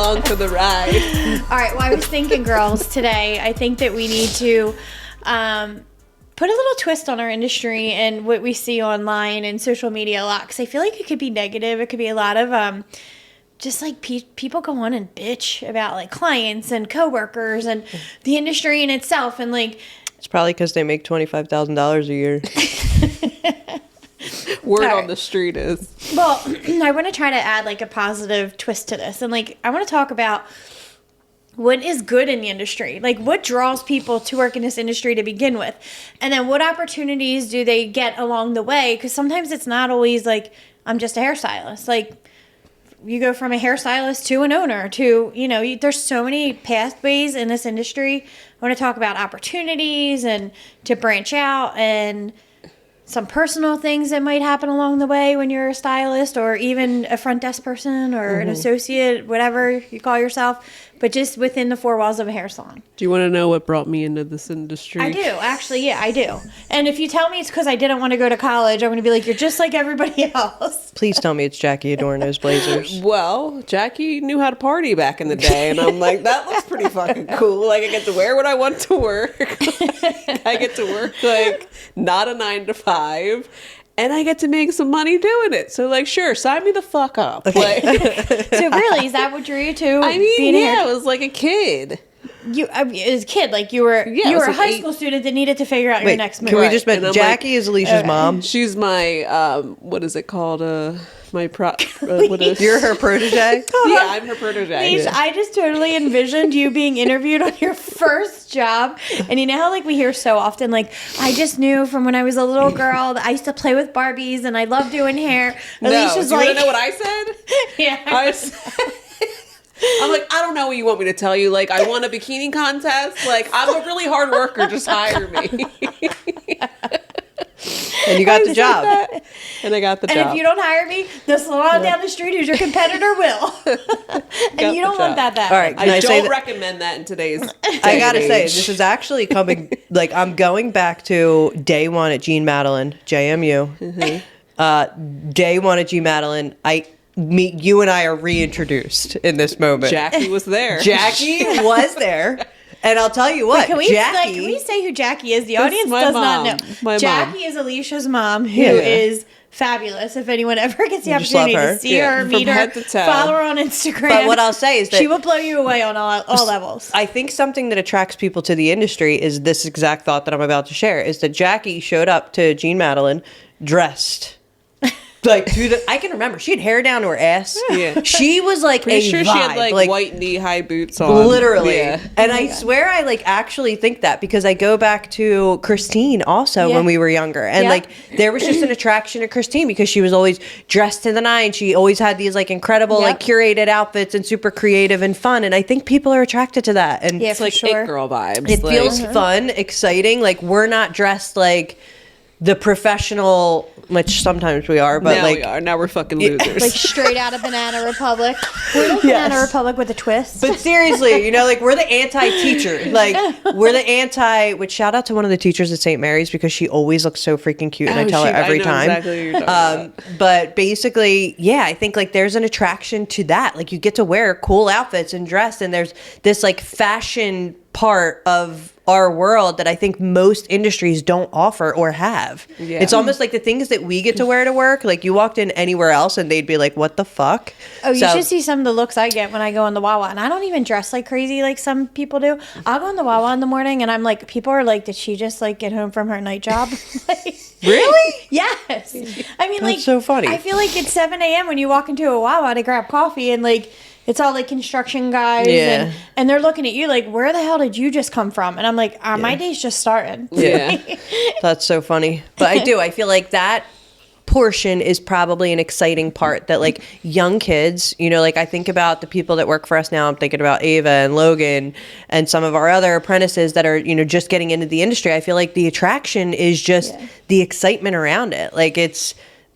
along for the ride. All right. Well, I was thinking, girls, today, I think that we need to put a little twist on our industry and what we see online and social media a lot. Because I feel like it could be negative. It could be a lot of just like people go on and bitch about like clients and coworkers and the industry in itself. And like, it's probably because they make $25,000 a year. Word All right. on the street is. Well, I want to try to add like a positive twist to this. And like, I want to talk about what is good in the industry. Like, what draws people to work in this industry to begin with? And then what opportunities do they get along the way? Because sometimes it's not always like, I'm just a hairstylist. Like, you go from a hairstylist to an owner to, you know, there's so many pathways in this industry. I want to talk about opportunities and to branch out and some personal things that might happen along the way when you're a stylist or even a front desk person or an associate, whatever you call yourself, but just within the four walls of a hair salon. Do you want to know what brought me into this industry? I do, actually. Yeah, I do. And if you tell me it's because I didn't want to go to college, I'm going to be like, you're just like everybody else. Please tell me it's Jackie Adorno's blazers. Well, Jackie knew how to party back in the day, and I'm like, that looks pretty fucking cool. Like, I get to wear what I want to work. I get to work, like, not a 9-to-5. And I get to make some money doing it. So, like, sure, sign me the fuck up. Like, So really, is that what drew you to I mean, being a hair- yeah, I was like a kid. You, as a kid, like you were I you was were a like high 8. school student that needed to figure out your Wait, next move. can we Right. just And mention I'm Jackie is Alicia's mom? She's my, what is it called? My what is? You're her protege? Yeah, I'm her protege. Paige, I just totally envisioned you being interviewed on your first job. And you know how like we hear so often, like, I just knew from when I was a little girl that I used to play with Barbies and I love doing hair. No, Alicia's do you like, want to know what I said? yeah. I'm like, I don't know what you want me to tell you. Like, I won a bikini contest. Like, I'm a really hard worker. Just hire me. And you got the job. And I got the And job. if you don't hire me, the salon down the street who's your competitor will. And you don't want that. All right, can I I say don't that? recommend that in today's I gotta say, age. this is actually coming, like, I'm going back to day one at Jean Madeline, JMU. Day one at Jean Madeline, you and I are reintroduced in this moment. Jackie was there. Jackie was there. And I'll tell you what, Can we Jackie... can we say who Jackie is? The audience my does mom. not know. My Jackie mom. is Alicia's mom, who Yeah. is fabulous. If anyone ever gets the You just love opportunity her. to see Yeah, her, from meet her, head to toe. follow her on Instagram. But what I'll say is that... she will blow you away on all levels. I think something that attracts people to the industry is this exact thought that I'm about to share, is that Jackie showed up to Jean Madeline dressed. Like, I can remember, she had hair down to her ass. Yeah. She was like Pretty a sure vibe. she had like white knee-high boots on. Literally. Yeah. And I swear I like actually think that because I go back to Christine also Yeah. when we were younger. And Yeah. like there was just an attraction to Christine because she was always dressed to the nine. She always had these like incredible Yep. like curated outfits and super creative and fun. And I think people are attracted to that. And Yeah, It's for like sure. it girl vibes. it like, feels fun, exciting. Like we're not dressed like the professional, which sometimes we are, but now like we are. Now we're fucking losers. Like straight out of Banana Republic. We're like Banana Republic with a twist. But seriously, you know, like we're the anti-teacher. Like we're the anti. Which shout out to one of the teachers at St. Mary's because she always looks so freaking cute, and I tell her every know time. Exactly what you're talking about. But basically, yeah, I think like there's an attraction to that. Like you get to wear cool outfits and dress, and there's this like fashion part of our world that I think most industries don't offer or have. Yeah. It's almost like the things that we get to wear to work. Like you walked in anywhere else and they'd be like, "What the fuck?" Oh, you So- should see some of the looks I get when I go in the Wawa. And I don't even dress like crazy like some people do. I'll go in the Wawa in the morning and I'm like, people are like, did she just like get home from her night job? Like, Really? yes. I mean, like, so funny. I feel like it's 7 a.m. when you walk into a Wawa to grab coffee and like, it's all like construction guys Yeah. and they're looking at you like, where the hell did you just come from? And I'm like, my day's just starting. Yeah. That's so funny. But I feel like that portion is probably an exciting part that like young kids, you know, like I think about the people that work for us now. I'm thinking about Ava and Logan and some of our other apprentices that are, you know, just getting into the industry. I feel like the attraction is just the excitement around it. Like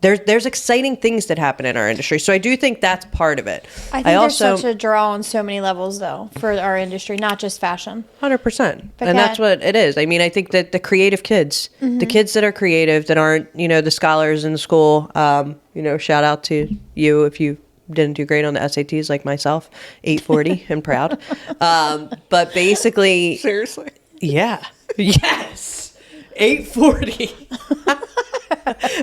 there's exciting things that happen in our industry. So I do think that's part of it. I think there's such a draw on so many levels though for our industry, not just fashion. 100%. But And that's what it is. I mean, I think that the creative kids, the kids that are creative, that aren't, you know, the scholars in school, you know, shout out to you if you didn't do great on the SATs like myself, 840 and proud. But basically, Seriously. yeah, yes, 840.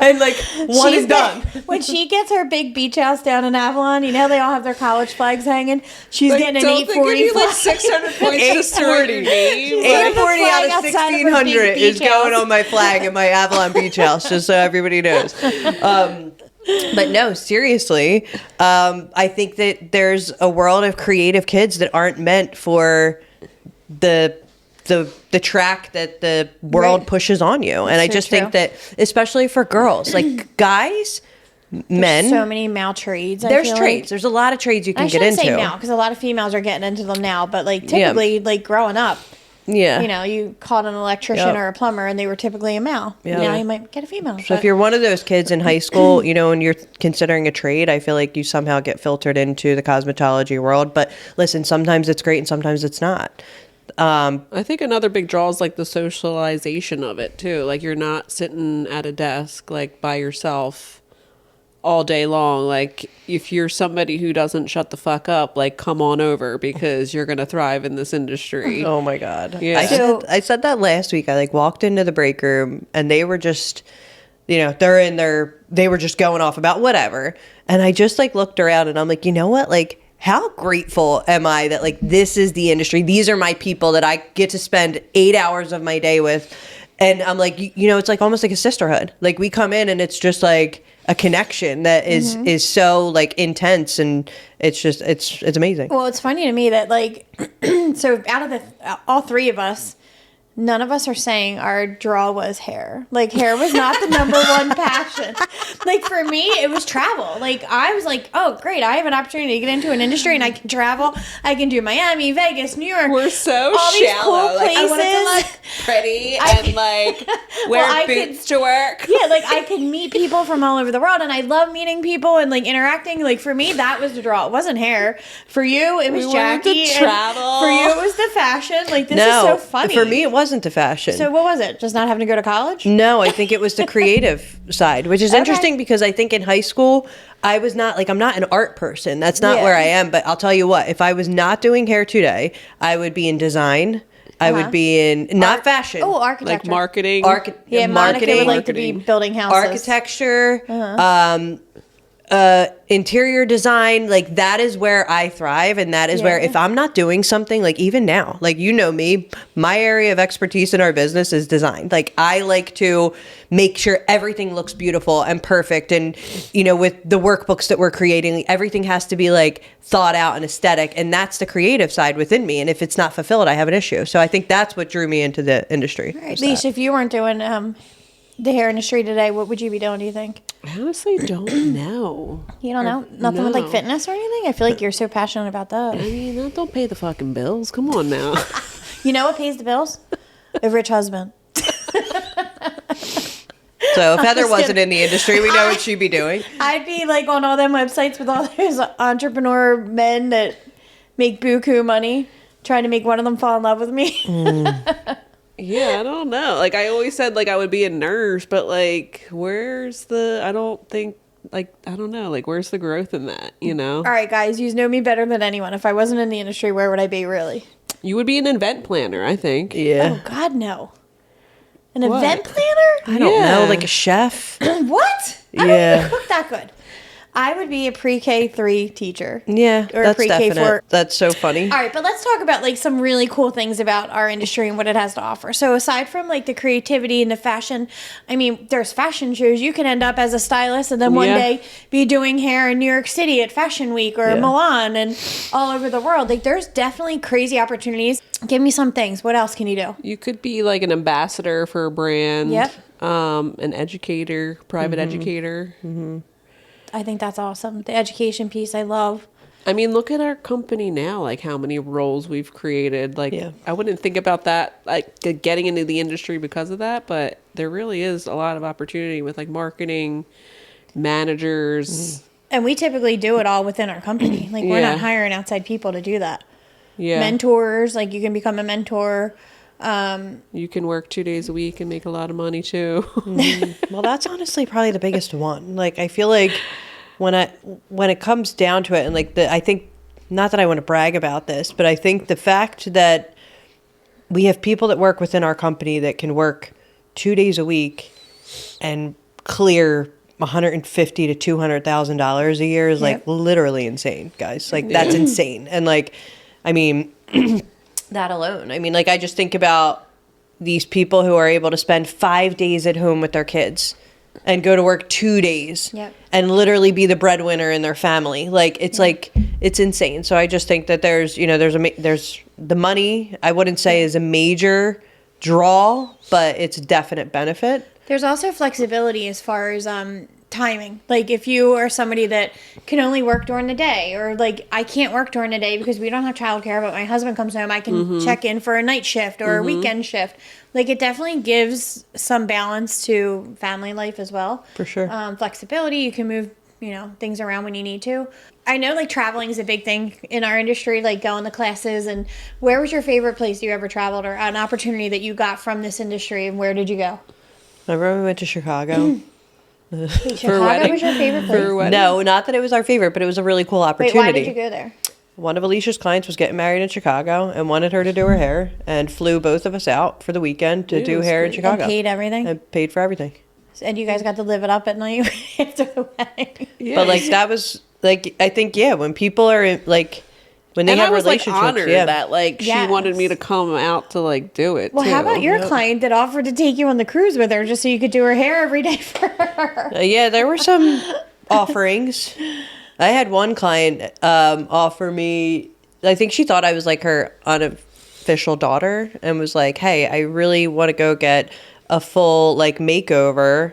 And like one is done. When she gets her big beach house down in Avalon, you know how they all have their college flags hanging. She's Like, getting an don't they give 840 you like flag. 600 points just to write your name? She's got the 840 out flag of outside of her big 1600 is beach going house. on my flag in my Avalon beach house, just so everybody knows. But no, seriously, I think that there's a world of creative kids that aren't meant for the track that the world Right. pushes on you. And I so just true. think that, especially for girls, like guys, men, So many male trades. I there's feel trades. Like. There's a lot of trades you can I get shouldn't into. say now because a lot of females are getting into them now. But like typically, like growing up, Yeah. you know, you called an electrician Yep. or a plumber, and they were typically a male. Yeah. Now you might get a female. So if you're one of those kids in high school, you know, and you're considering a trade, I feel like you somehow get filtered into the cosmetology world. But listen, sometimes it's great and sometimes it's not. I think another big draw is like the socialization of it too. Like you're not sitting at a desk like by yourself all day long. Like if you're somebody who doesn't shut the fuck up, like come on over because you're gonna thrive in this industry. Oh my God. Yeah. I said that last week. I like walked into the break room and they were just, you know, they were just going off about whatever. And I just like looked around and I'm like, you know what? Like, how grateful am I that like this is the industry? These are my people that I get to spend 8 hours of my day with. And I'm like, you know, it's like almost like a sisterhood. Like we come in and it's just like a connection that is so like intense, and it's just it's amazing. well, it's funny to me that like, so out of all three of us, none of us are saying our draw was hair. Like hair was not the number one passion. Like for me, it was travel. Like I was like, oh great, I have an opportunity to get into an industry and I can travel. I can do Miami, Vegas, New York. We're so all these shallow. cool Like I wanted to places. look pretty and like wear Well, I boots to work. Yeah, like I could meet people from all over the world, and I love meeting people and like interacting. Like for me, that was the draw. It wasn't hair. For you, it was We wanted to Jackie. and travel. For you, it was the fashion. Like this No, is so funny. for me, it wasn't the fashion. So what was it? Just not having to go to college? No, I think it was the creative side, which is interesting because I think in high school, I was not like, I'm not an art person. That's not Yeah. where I am. But I'll tell you what, if I was not doing hair today, I would be in design. I would be in, not fashion. Oh, architecture. Like marketing. Yeah, Monica marketing, would like to be building houses. architecture, interior design. Like that is where I thrive. And that is where, Yeah. if I'm not doing something, like even now, like, you know me, my area of expertise in our business is design. Like I like to make sure everything looks beautiful and perfect. And, you know, with the workbooks that we're creating, like, everything has to be like thought out and aesthetic. And that's the creative side within me. And if it's not fulfilled, I have an issue. So I think that's what drew me into the industry. Right. Leash, if you weren't doing the hair industry today, what would you be doing, do you think? I honestly don't know. You don't know? Nothing with like no. fitness or anything? I feel like you're so passionate about that. I mean, that don't pay the fucking bills. Come on now. You know what pays the bills? A rich husband. So if Heather just wasn't kidding. in the industry, we know what she'd be doing. I'd be like on all them websites with all those entrepreneur men that make buku money, trying to make one of them fall in love with me. Yeah, I don't know. Like I always said, like I would be a nurse, but like, where's the? I don't think. Like I don't know. Like where's the growth in that? You know. All right, guys, you know me better than anyone. If I wasn't in the industry, where would I be really? You would be an event planner, I think. Yeah. Oh God, no. An What? event planner? I don't Yeah. know, like a chef. What? I don't Yeah. even cook that good. I would be a pre-K 3 teacher. Yeah, Or that's pre-K definite. 4. That's so funny. All right, but let's talk about like some really cool things about our industry and what it has to offer. So aside from like the creativity and the fashion, I mean, there's fashion shows. You can end up as a stylist and then one Yeah. day be doing hair in New York City at Fashion Week or Yeah. Milan and all over the world. Like there's definitely crazy opportunities. Give me some things. What else can you do? You could be like an ambassador for a brand. Yep. An educator, private educator. I think that's awesome. The education piece, I love. I mean, look at our company now, like how many roles we've created. Like, Yeah. I wouldn't think about that, like getting into the industry because of that, but there really is a lot of opportunity with like marketing, managers. And we typically do it all within our company. Like we're Yeah. not hiring outside people to do that. Yeah. Mentors, like you can become a mentor. You can work 2 days a week and make a lot of money too. Well, that's honestly probably the biggest one. Like, I feel like when it comes down to it, and like I think, not that I want to brag about this, but I think the fact that we have people that work within our company that can work 2 days a week and clear $150,000 to $200,000 a year is like literally insane, guys. Like that's insane. And like, I mean, that alone. I mean, like I just think about these people who are able to spend 5 days at home with their kids and go to work 2 days and literally be the breadwinner in their family. Like it's like, it's insane. So I just think that there's the money, I wouldn't say is a major draw, but it's a definite benefit. There's also flexibility as far as timing. Like if you are somebody that can only work during the day, or like I can't work during the day because we don't have childcare, but my husband comes home, I can check in for a night shift or a weekend shift. Like it definitely gives some balance to family life as well. For sure. Flexibility, you can move, things around when you need to. I know like traveling is a big thing in our industry, like going to classes. And where was your favorite place you ever traveled, or an opportunity that you got from this industry, and where did you go? Remember we went to Chicago? Chicago was your favorite place? No, not that it was our favorite, but it was a really cool opportunity. Wait, why did you go there? One of Alicia's clients was getting married in Chicago and wanted her to do her hair, and flew both of us out for the weekend to do hair in Chicago. And paid everything? And paid for everything. And you guys got to live it up at night after the wedding? Yeah. But like that was like, I think, when people are in, like, when they and have I was relationships, like honored that like she Yes. wanted me to come out to like do it. Well, too. how about your client that offered to take you on the cruise with her just so you could do her hair every day for her? Yeah, there were some offerings. I had one client offer me, I think she thought I was like her unofficial daughter, and was like, hey, I really want to go get a full like makeover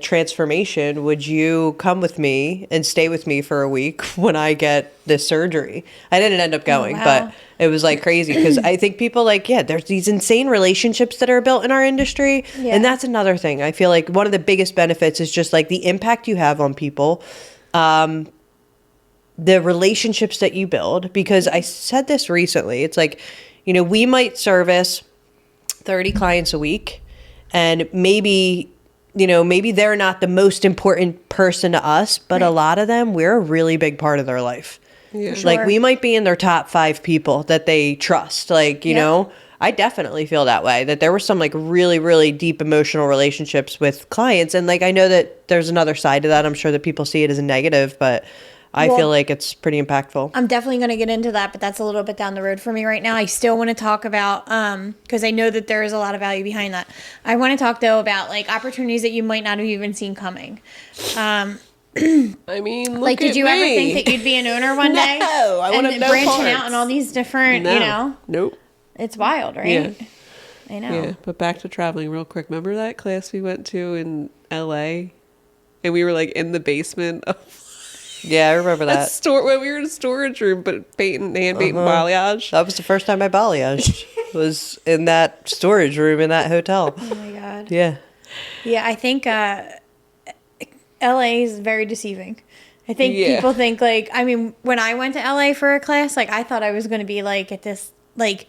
transformation. Would you come with me and stay with me for a week when I get this surgery? I didn't end up going, but it was like crazy because I think people like, there's these insane relationships that are built in our industry. And that's another thing. I feel like one of the biggest benefits is just like the impact you have on people. The relationships that you build, because I said this recently, it's like, we might service 30 clients a week, and maybe they're not the most important person to us, but a lot of them, we're a really big part of their life. Yeah. Like we might be in their top 5 people that they trust. Like, I definitely feel that way, that there were some like really, really deep emotional relationships with clients. And like, I know that there's another side to that. I'm sure that people see it as a negative, but I feel like it's pretty impactful. I'm definitely going to get into that, but that's a little bit down the road for me right now. I still want to talk about, because I know that there is a lot of value behind that. I want to talk, though, about, like, opportunities that you might not have even seen coming. I mean, look like, did you at ever me. think that you'd be an owner one day? No, I want to know branching parts. out in all these different, Nope. It's wild, right? Yeah. I know. Yeah, but back to traveling real quick. Remember that class we went to in LA? And we were, like, in the basement of... Yeah, I remember that. When we were in a storage room, but hand painting balayage. That was the first time I balayaged. Was in that storage room in that hotel. Oh, my God. Yeah. Yeah, I think LA is very deceiving. I think people think, like, I mean, when I went to LA for a class, like, I thought I was going to be, like, at this, like,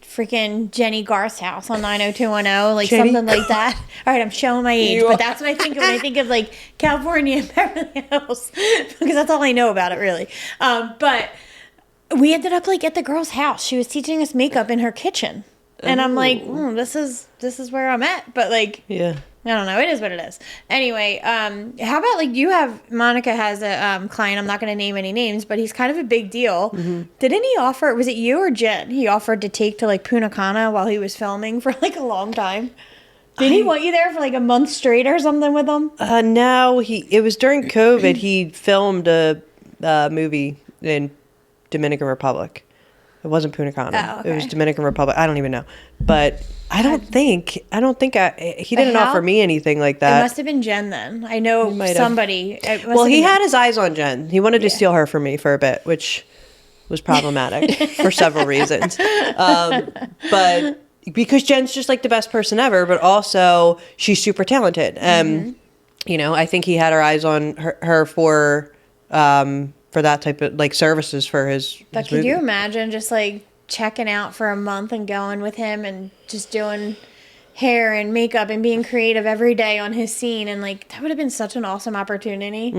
freaking Jenny Garth's house on 90210, like Jenny something like that. All right, I'm showing my age, but that's what I think of when I think of like California and Beverly Hills, because that's all I know about it, really. But we ended up like at the girl's house. She was teaching us makeup in her kitchen, and I'm like, this is where I'm at. But like, I don't know. It is what it is. Anyway, how about like Monica has a client. I'm not going to name any names, but he's kind of a big deal. Mm-hmm. Didn't he offer, was it you or Jen? He offered to take to like Punta Cana while he was filming for like a long time. Did he want you there for like a month straight or something with him? No, it was during COVID. He filmed a movie in Dominican Republic. It wasn't Punta Cana. Oh, okay. It was Dominican Republic. I don't even know. But he didn't offer me anything like that. It must have been Jen then. I know somebody. Well, he had his eyes on Jen. He wanted to steal her from me for a bit, which was problematic for several reasons. But because Jen's just like the best person ever, but also she's super talented. I think he had her eyes on her for that type of like services for his. But could you imagine just like checking out for a month and going with him and just doing hair and makeup and being creative every day on his scene, and like that would have been such an awesome opportunity.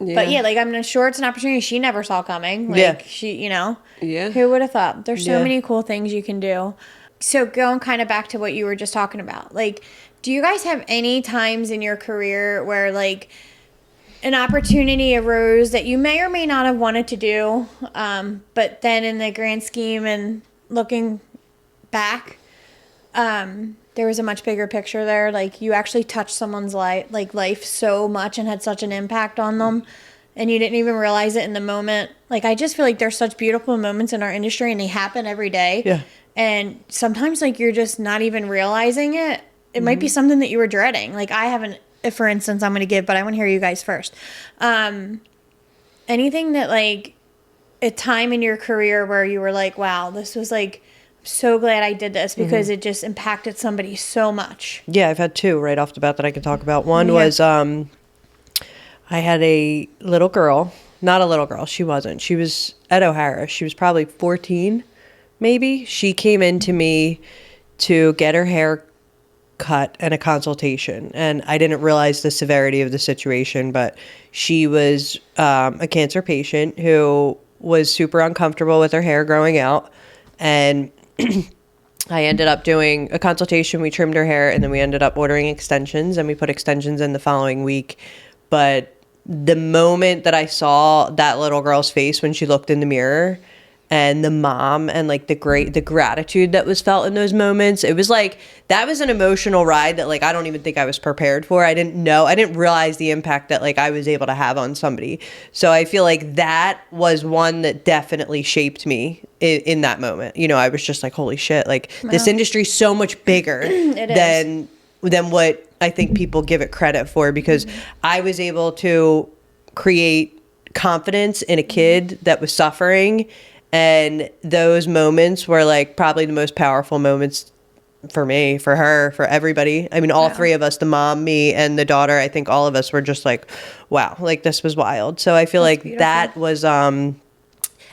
Yeah. But yeah, like I'm sure it's an opportunity she never saw coming. Like Yeah. she, you know, Yeah. who would have thought? There's so Yeah. many cool things you can do. So going kind of back to what you were just talking about, like, do you guys have any times in your career where like an opportunity arose that you may or may not have wanted to do, but then in the grand scheme and looking back, there was a much bigger picture there. Like you actually touched someone's life so much and had such an impact on them, and you didn't even realize it in the moment. Like I just feel like there's such beautiful moments in our industry, and they happen every day. Yeah. And sometimes like you're just not even realizing it. It might be something that you were dreading. Like I haven't. For instance, I'm going to give, but I want to hear you guys first. Anything that like a time in your career where you were like, wow, this was like, so glad I did this because it just impacted somebody so much. Yeah, I've had two right off the bat that I can talk about. One Yeah. was I had a little girl, not a little girl, she wasn't. She was at O'Hara. She was probably 14, maybe. She came in to me to get her hair cut and a consultation, and I didn't realize the severity of the situation, but she was a cancer patient who was super uncomfortable with her hair growing out, and I ended up doing a consultation. We trimmed her hair, and then we ended up ordering extensions, and we put extensions in the following week. But the moment that I saw that little girl's face when she looked in the mirror, and the mom, and like the gratitude that was felt in those moments, it was like that was an emotional ride that like I don't even think I was prepared for. I didn't realize the impact that like I was able to have on somebody. So I feel like that was one that definitely shaped me in that moment. You know, I was just like, holy shit, like this industry's so much bigger than what I think people give it credit for, because I was able to create confidence in a kid that was suffering. And those moments were like probably the most powerful moments for me, for her, for everybody. I mean, all three of us, the mom, me, and the daughter, I think all of us were just like, wow, like this was wild. So I feel like beautiful. that was, and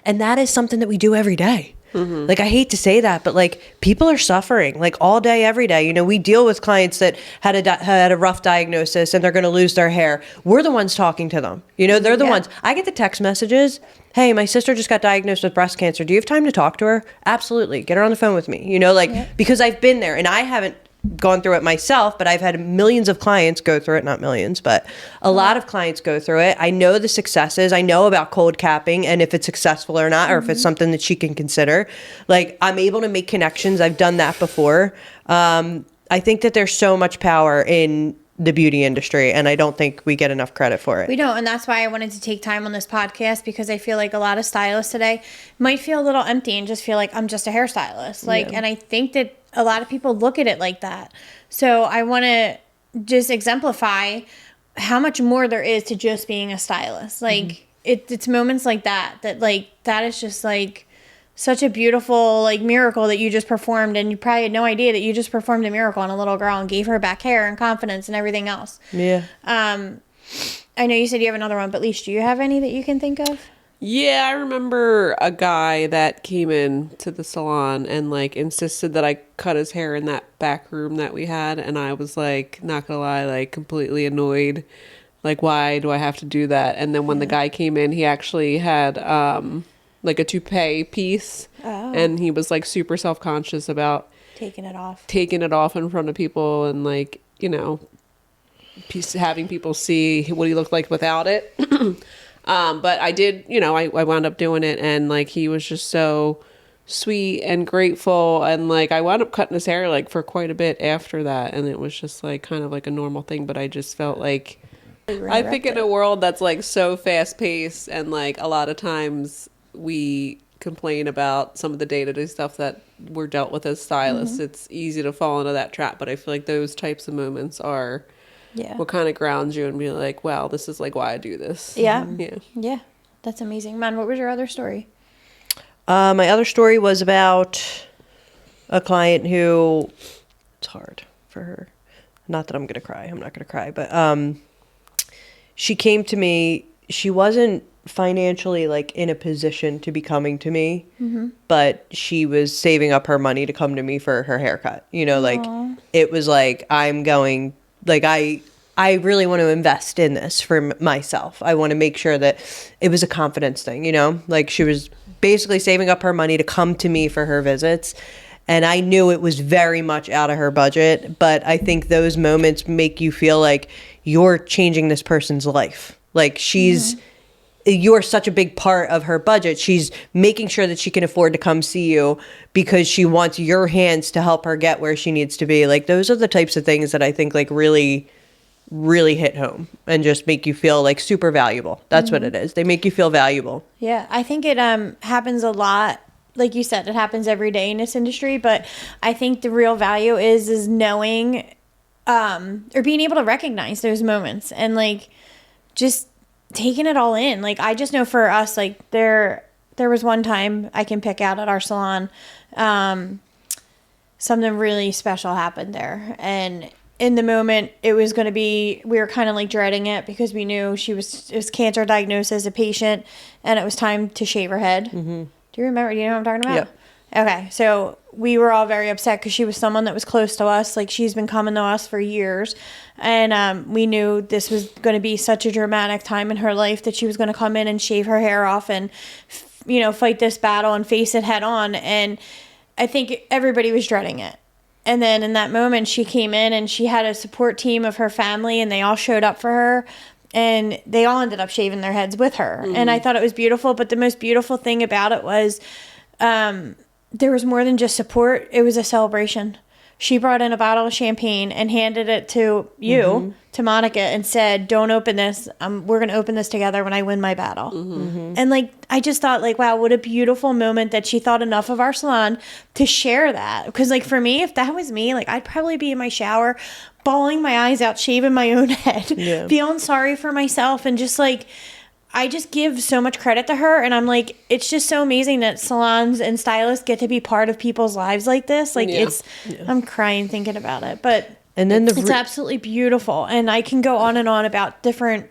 that is something that we do every day. Like, I hate to say that, but like people are suffering like all day, every day. You know, we deal with clients that had a rough diagnosis and they're going to lose their hair. We're the ones talking to them. You know, they're the ones. I get the text messages. Hey, my sister just got diagnosed with breast cancer. Do you have time to talk to her? Absolutely. Get her on the phone with me. You know, like, because I've been there, and I haven't gone through it myself, but I've had millions of clients go through it. Not millions, but a lot of clients go through it. I know the successes. I know about cold capping and if it's successful or not, or if it's something that she can consider. Like, I'm able to make connections. I've done that before. I think that there's so much power in the beauty industry, and I don't think we get enough credit for it. We don't, and that's why I wanted to take time on this podcast, because I feel like a lot of stylists today might feel a little empty and just feel like I'm just a hairstylist. Like, and I think that a lot of people look at it like that. So I want to just exemplify how much more there is to just being a stylist. Like, it's moments like that like that is just like such a beautiful like miracle that you just performed, and you probably had no idea that you just performed a miracle on a little girl and gave her back hair and confidence and everything else. Yeah. I know you said you have another one, but Leash, do you have any that you can think of? Yeah, I remember a guy that came in to the salon and like insisted that I cut his hair in that back room that we had, and I was like, not gonna lie, like completely annoyed. Like, why do I have to do that? And then when the guy came in, he actually had like a toupee piece, and he was like super self-conscious about Taking it off in front of people, and like, you know, having people see what he looked like without it. But I did, you know, I wound up doing it, and like he was just so sweet and grateful, and like I wound up cutting his hair like for quite a bit after that, and it was just like kind of like a normal thing. But I just felt like, I think in a world that's like so fast paced, and like a lot of times we complain about some of the day-to-day stuff that we're dealt with as stylists, it's easy to fall into that trap. But I feel like those types of moments are what kind of grounds you and be like, wow, this is like why I do this. Yeah. That's amazing. Man, what was your other story? My other story was about a client who, it's hard for her. Not that I'm going to cry. I'm not going to cry. But she came to me. She wasn't financially like in a position to be coming to me, but she was saving up her money to come to me for her haircut. You know, like it was like, I'm going, like I really want to invest in this for myself. I want to make sure that it was a confidence thing, you know, like she was basically saving up her money to come to me for her visits. And I knew it was very much out of her budget, but I think those moments make you feel like you're changing this person's life. Like you're such a big part of her budget. She's making sure that she can afford to come see you because she wants your hands to help her get where she needs to be. Like those are the types of things that I think like really hit home and just make you feel like super valuable. That's what it is. They make you feel valuable. Yeah, I think it happens a lot. Like you said, it happens every day in this industry, but I think the real value is knowing or being able to recognize those moments and like just taking it all in. Like I just know for us, like there was one time I can pick out at our salon, something really special happened there, and in the moment it was going to be, we were kind of like dreading it because we knew it was cancer diagnosis, a patient, and it was time to shave her head. Do you remember? Do you know what I'm talking about? Yeah. Okay. So we were all very upset because she was someone that was close to us. Like she's been coming to us for years. And we knew this was going to be such a dramatic time in her life that she was going to come in and shave her hair off and, you know, fight this battle and face it head on. And I think everybody was dreading it. And then in that moment, she came in and she had a support team of her family and they all showed up for her. And they all ended up shaving their heads with her. And I thought it was beautiful. But the most beautiful thing about it was there was more than just support. It was a celebration. She brought in a bottle of champagne and handed it to you, to Monica, and said, don't open this. We're going to open this together when I win my battle. And like, I just thought like, wow, what a beautiful moment that she thought enough of our salon to share that. Because like for me, if that was me, like I'd probably be in my shower, bawling my eyes out, shaving my own head, feeling sorry for myself. And just like, I just give so much credit to her. And I'm like, it's just so amazing that salons and stylists get to be part of people's lives like this. Like I'm crying thinking about it, but and then it's absolutely beautiful. And I can go on and on about different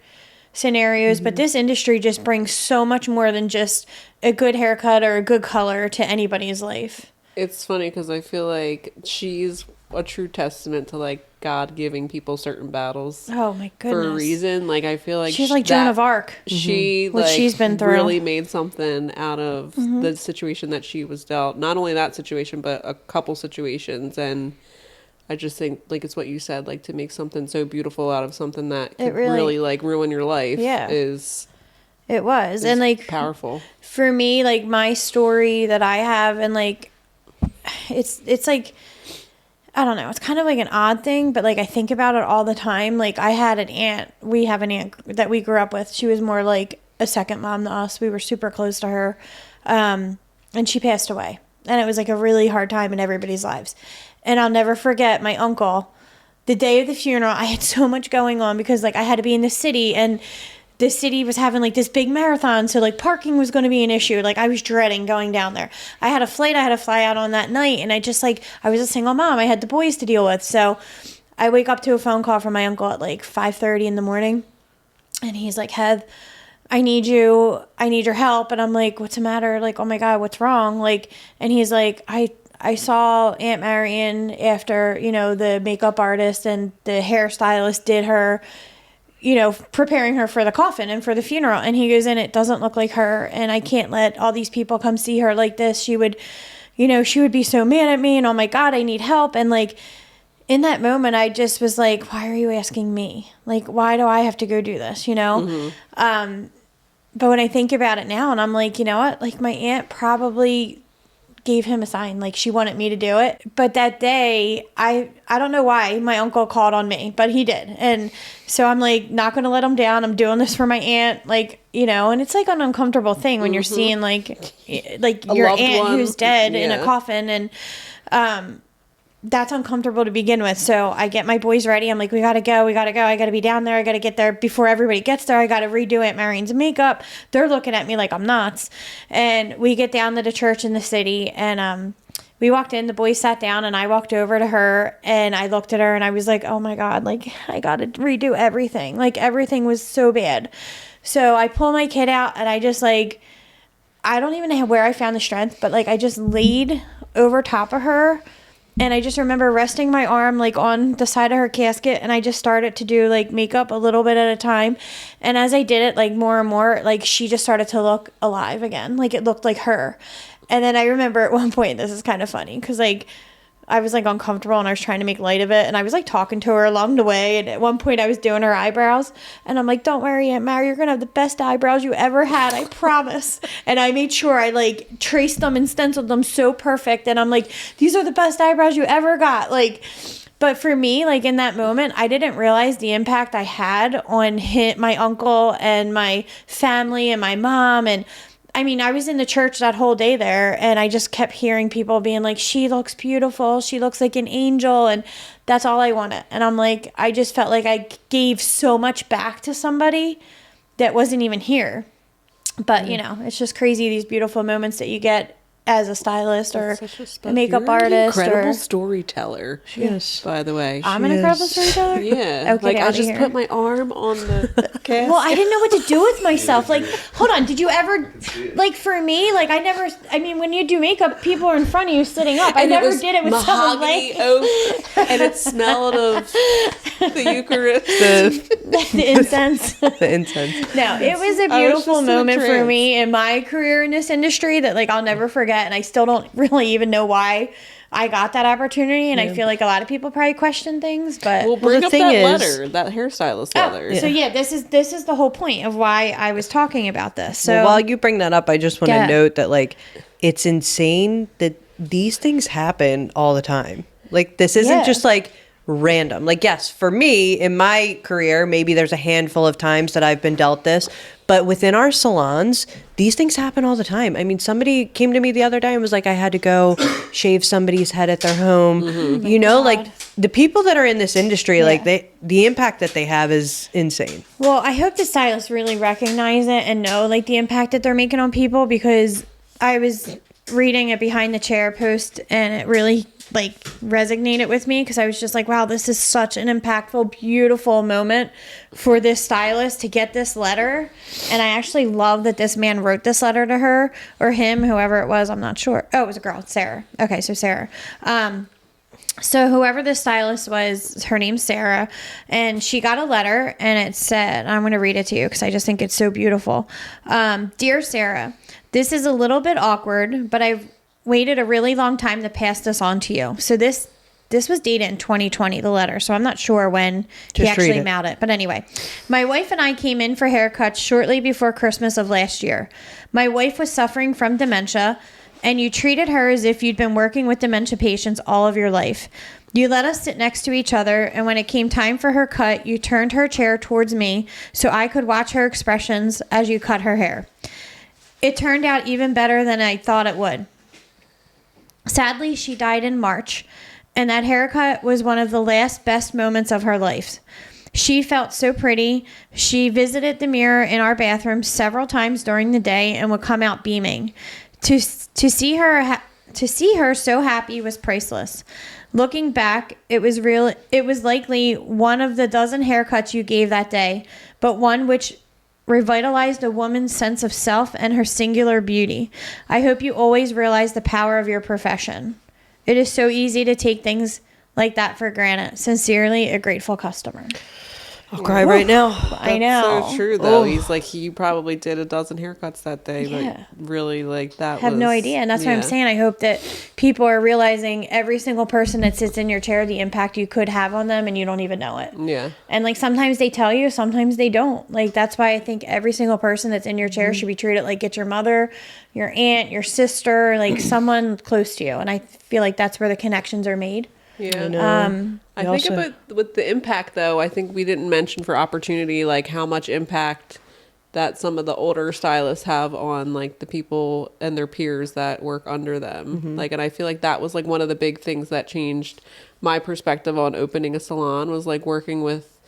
scenarios, but this industry just brings so much more than just a good haircut or a good color to anybody's life. It's funny because I feel like she's a true testament to like God giving people certain battles. Oh my goodness. For a reason. Like I feel like she's like Joan of Arc. She what like she's been through really made something out of the situation that she was dealt. Not only that situation, but a couple situations. And I just think like it's what you said, like to make something so beautiful out of something that could really like ruin your life is and like powerful. For me, like my story that I have, and like it's like, I don't know, it's kind of like an odd thing, but like I think about it all the time. Like I had an aunt, we have an aunt that we grew up with. She was more like a second mom to us. We were super close to her. And she passed away. And it was like a really hard time in everybody's lives. And I'll never forget my uncle, the day of the funeral. I had so much going on because like I had to be in the city, and the city was having like this big marathon, so like parking was going to be an issue. Like I was dreading going down there. I had a flight I had to fly out on that night, and I was a single mom. I had the boys to deal with. So I wake up to a phone call from my uncle at like 5:30 in the morning, and he's like, Heath, I need your help. And I'm like, what's the matter? Like, oh my God, what's wrong? Like, and he's like, I saw Aunt Marion after, you know, the makeup artist and the hairstylist did her, you know, preparing her for the coffin and for the funeral. And he goes, and it doesn't look like her. And I can't let all these people come see her like this. She would be so mad at me, and oh my God, I need help. And like, in that moment, I just was like, why are you asking me? Like, why do I have to go do this? You know? But when I think about it now, and I'm like, you know what? Like my aunt probably gave him a sign, like she wanted me to do it. But that day, I don't know why my uncle called on me, but he did. And so I'm like, not going to let him down. I'm doing this for my aunt, like, you know, and it's like an uncomfortable thing when you're seeing like your aunt who's dead in a coffin, and that's uncomfortable to begin with. So I get my boys ready. I'm like, we gotta go. I gotta be down there. I gotta get there before everybody gets there. I gotta redo Aunt Marion's makeup. They're looking at me like I'm nuts. And we get down to the church in the city, and we walked in, the boys sat down, and I walked over to her, and I looked at her, and I was like, oh my God, like I gotta redo everything. Like everything was so bad. So I pull my kid out and I just like, I don't even know where I found the strength, but like I just laid over top of her. And I just remember resting my arm like on the side of her casket, and I just started to do like makeup a little bit at a time. And as I did it like more and more, like she just started to look alive again. Like it looked like her. And then I remember at one point, this is kind of funny because like I was like uncomfortable and I was trying to make light of it, and I was like talking to her along the way, and at one point I was doing her eyebrows and I'm like, don't worry, Aunt Mary, you're gonna have the best eyebrows you ever had, I promise. And I made sure I like traced them and stenciled them so perfect, and I'm like, these are the best eyebrows you ever got. Like, but for me, like in that moment, I didn't realize the impact I had on my uncle and my family and my mom. And I mean, I was in the church that whole day there, and I just kept hearing people being like, she looks beautiful. She looks like an angel. And that's all I wanted. And I'm like, I just felt like I gave so much back to somebody that wasn't even here. But, you know, it's just crazy, these beautiful moments that you get as a stylist or a makeup You're an artist. incredible Or storyteller. Yes. By the way. I'm an incredible storyteller? Yeah. Okay, Like, get I outta just here. put my arm on the casket. Well, I didn't know what to do with myself. Like, hold on. Did you ever, like, for me, like, I mean, when you do makeup, people are in front of you sitting up. I And never was did it with someone mahogany like oak, and it smelled of the Eucharist. the incense. The incense. No, it was a I was beautiful just in a moment for trance. me in my career in this industry that, like, I'll never forget. And I still don't really even know why I got that opportunity. And I feel like a lot of people probably question things, but. Well, bring the up thing that is- letter, that hairstylist letter. So yeah, this is the whole point of why I was talking about this. So Well, while you bring that up, I just want Go to ahead. note that like it's insane that these things happen all the time. Like this isn't Yeah. just like random. Like yes, for me in my career, maybe there's a handful of times that I've been dealt this, but within our salons, these things happen all the time. I mean, somebody came to me the other day and was like, I had to go shave somebody's head at their home. You know, God. like the people that are in this industry, like the impact that they have is insane. Well, I hope the stylists really recognize it and know like the impact that they're making on people, because I was reading a behind the chair post and it really like resonated with me, because I was just like, wow, this is such an impactful, beautiful moment for this stylist to get this letter. And I actually love that this man wrote this letter to her, or him, whoever it was, I'm not sure. Oh, it was a girl, Sarah. Okay, so Sarah. So whoever the stylist was, her name's Sarah, and she got a letter, and it said, I'm going to read it to you because I just think it's so beautiful. Dear Sarah, this is a little bit awkward, but I've waited a really long time to pass this on to you. So this was dated in 2020, the letter, so I'm not sure when he Just read actually it. mailed it. But anyway, my wife and I came in for haircuts shortly before Christmas of last year. My wife was suffering from dementia, and you treated her as if you'd been working with dementia patients all of your life. You let us sit next to each other, and when it came time for her cut, you turned her chair towards me so I could watch her expressions as you cut her hair. It turned out even better than I thought it would. Sadly, she died in March, and that haircut was one of the last best moments of her life. She felt so pretty. She visited the mirror in our bathroom several times during the day and would come out beaming. To see her so happy was priceless. Looking back, it was likely one of the dozen haircuts you gave that day, but one which revitalized a woman's sense of self and her singular beauty. I hope you always realize the power of your profession. It is so easy to take things like that for granted. Sincerely, a grateful customer. I'll cry right now. I know. So true, though. He's like, he probably did a dozen haircuts that day, Yeah. but really, like, that Have no idea. And that's what I'm saying. I hope that people are realizing every single person that sits in your chair, the impact you could have on them, and you don't even know it. Yeah. And like sometimes they tell you, sometimes they don't. Like that's why I think every single person that's in your chair should be treated like it's your mother, your aunt, your sister, like someone close to you. And I feel like that's where the connections are made. Yeah. I We think also- about with the impact, though, I think we didn't mention for opportunity, like, how much impact that some of the older stylists have on, like, the people and their peers that work under them. Like, and I feel like that was, like, one of the big things that changed my perspective on opening a salon, was, like, working with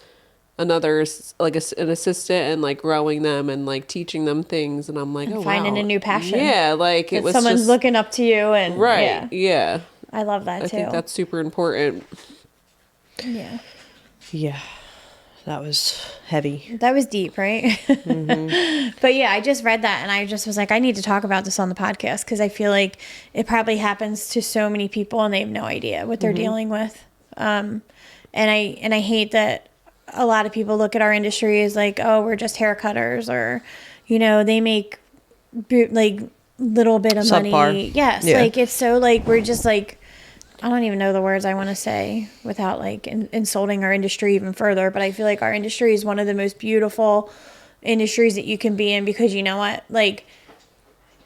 another, like, an assistant and, like, growing them and, like, teaching them things. And I'm like, oh, finding wow. a new passion. Yeah, like, it That was someone's just, looking up to you and right. yeah, Yeah. I love that I too. think that's super important. Yeah. Yeah. that was heavy. That was deep, right? But yeah, I just read that and I just was like, I need to talk about this on the podcast because I feel like it probably happens to so many people and they have no idea what they're dealing with. And I hate that a lot of people look at our industry as like, oh, we're just hair cutters, or, you know, they make like little bit of Subpar. money. Yes. Yeah. Like it's so like, we're just like, I don't even know the words I want to say without like insulting our industry even further. But I feel like our industry is one of the most beautiful industries that you can be in, because you know what? Like,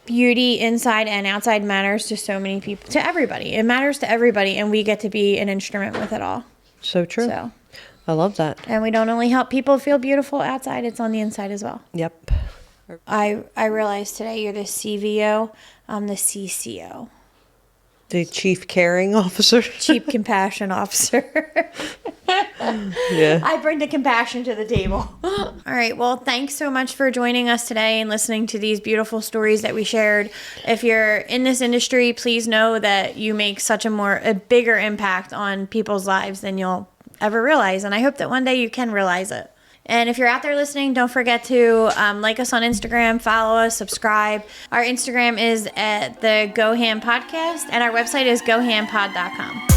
beauty inside and outside matters to so many people, to everybody. It matters to everybody. And we get to be an instrument with it all. So true. So, I love that. and we don't only help people feel beautiful outside, it's on the inside as well. Yep. I realized today you're the CVO. I'm the CCO. The Chief Caring Officer. Chief Compassion Officer. Yeah. I bring the compassion to the table. All right. Well, thanks so much for joining us today and listening to these beautiful stories that we shared. If you're in this industry, please know that you make such a bigger impact on people's lives than you'll ever realize. And I hope that one day you can realize it. And if you're out there listening, don't forget to like us on Instagram, follow us, subscribe. Our Instagram is at the Go Ham Podcast, and our website is gohampod.com.